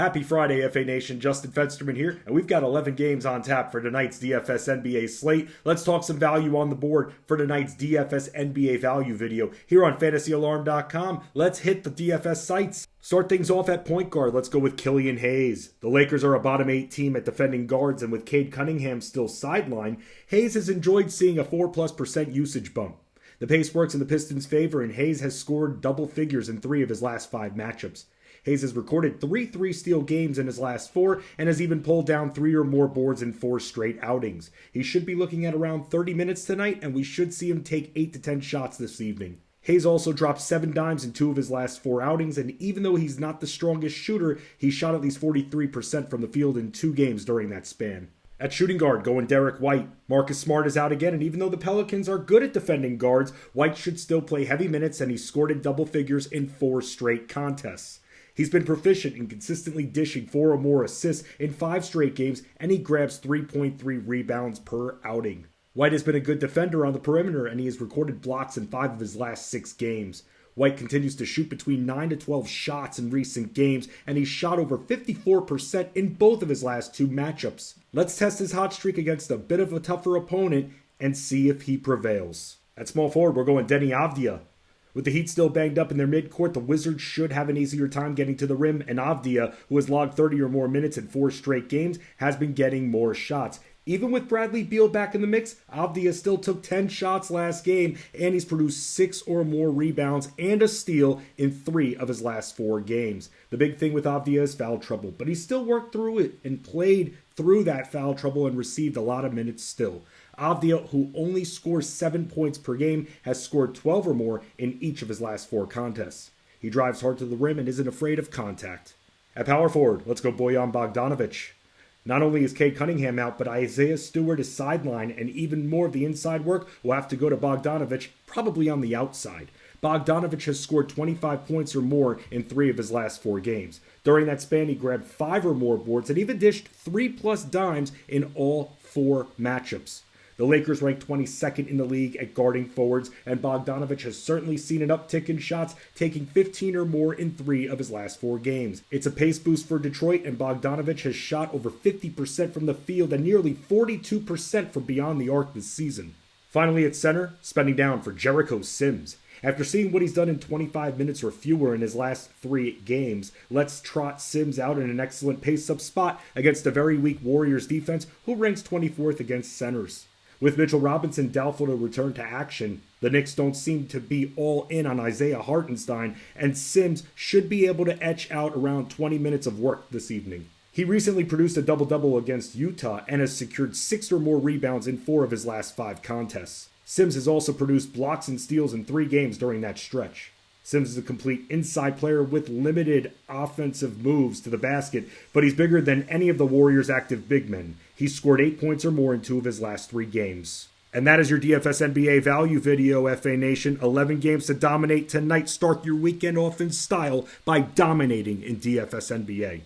Happy Friday, FA Nation. Justin Fensterman here, and we've got 11 games on tap for tonight's DFS NBA slate. Let's talk some value on the board for tonight's DFS NBA value video here on FantasyAlarm.com. Let's hit the DFS sites. Start things off at point guard. Let's go with Killian Hayes. The Lakers are a bottom 8 team at defending guards, and with Cade Cunningham still sidelined, Hayes has enjoyed seeing a 4+% usage bump. The pace works in the Pistons' favor, and Hayes has scored double figures in 3 of his last 5 matchups. Hayes has recorded 3 3-steal games in his last 4 and has even pulled down 3 or more boards in 4 straight outings. He should be looking at around 30 minutes tonight, and we should see him take 8 to 10 shots this evening. Hayes also dropped 7 dimes in 2 of his last 4 outings, and even though he's not the strongest shooter, he shot at least 43% from the field in 2 games during that span. At shooting guard, going Derrick White. Marcus Smart is out again, and even though the Pelicans are good at defending guards, White should still play heavy minutes, and he scored in double figures in 4 straight contests. He's been proficient in consistently dishing 4 or more assists in 5 straight games, and he grabs 3.3 rebounds per outing. White has been a good defender on the perimeter, and he has recorded blocks in 5 of his last 6 games. White continues to shoot between 9 to 12 shots in recent games, and he's shot over 54% in both of his last 2 matchups. Let's test his hot streak against a bit of a tougher opponent and see if he prevails. At small forward, we're going Deni Avdija. With the Heat still banged up in their midcourt, the Wizards should have an easier time getting to the rim, and Avdija, who has logged 30 or more minutes in 4 straight games, has been getting more shots. Even with Bradley Beal back in the mix, Avdija still took 10 shots last game, and he's produced 6 or more rebounds and a steal in 3 of his last 4 games. The big thing with Avdija is foul trouble, but he still worked through it and played through that foul trouble and received a lot of minutes still. Avdija, who only scores 7 points per game, has scored 12 or more in each of his last 4 contests. He drives hard to the rim and isn't afraid of contact. At power forward, let's go Bojan Bogdanovic. Not only is Cade Cunningham out, but Isaiah Stewart is sidelined, and even more of the inside work will have to go to Bogdanovic, probably on the outside. Bogdanovic has scored 25 points or more in 3 of his last 4 games. During that span, he grabbed 5 or more boards and even dished 3+ dimes in all 4 matchups. The Lakers rank 22nd in the league at guarding forwards, and Bogdanovic has certainly seen an uptick in shots, taking 15 or more in 3 of his last 4 games. It's a pace boost for Detroit, and Bogdanovic has shot over 50% from the field and nearly 42% from beyond the arc this season. Finally at center, spending down for Jericho Sims. After seeing what he's done in 25 minutes or fewer in his last 3 games, let's trot Sims out in an excellent pace-up spot against a very weak Warriors defense who ranks 24th against centers. With Mitchell Robinson doubtful to return to action, the Knicks don't seem to be all in on Isaiah Hartenstein, and Sims should be able to etch out around 20 minutes of work this evening. He recently produced a double-double against Utah and has secured 6 or more rebounds in 4 of his last 5 contests. Sims has also produced blocks and steals in 3 games during that stretch. Sims is a complete inside player with limited offensive moves to the basket, but he's bigger than any of the Warriors' active big men. He's scored 8 points or more in 2 of his last 3 games. And that is your DFS NBA value video, FA Nation. 11 games to dominate tonight. Start your weekend off in style by dominating in DFS NBA.